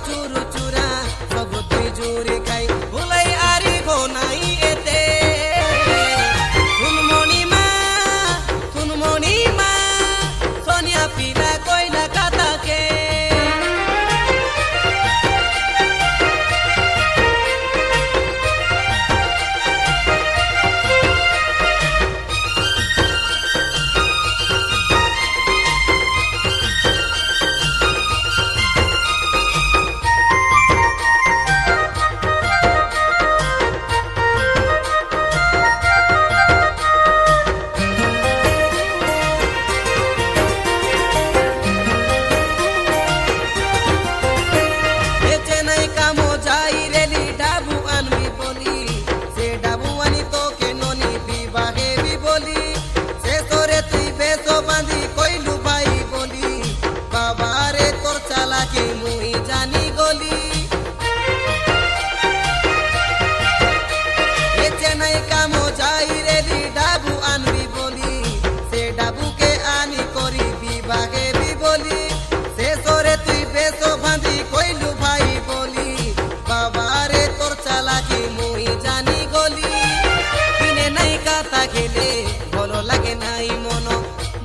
चूरू चूरा सब तुई जूरी खाई भुलाई आरी गोनाई एते सुन मणि मा सोनिया पीला कोयला काता के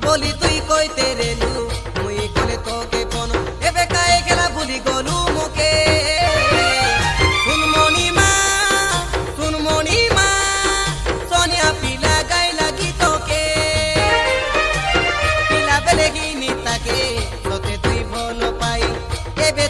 बोली तुई कोई तेरे लू मुई कोले तो के कोनो एबे काए गेला भूली गोलू मोके सुन मणि मा सोनिया पीला गाइला गीतो के पीला बेले गिनी ताके तोते तुई भलो पाई एबे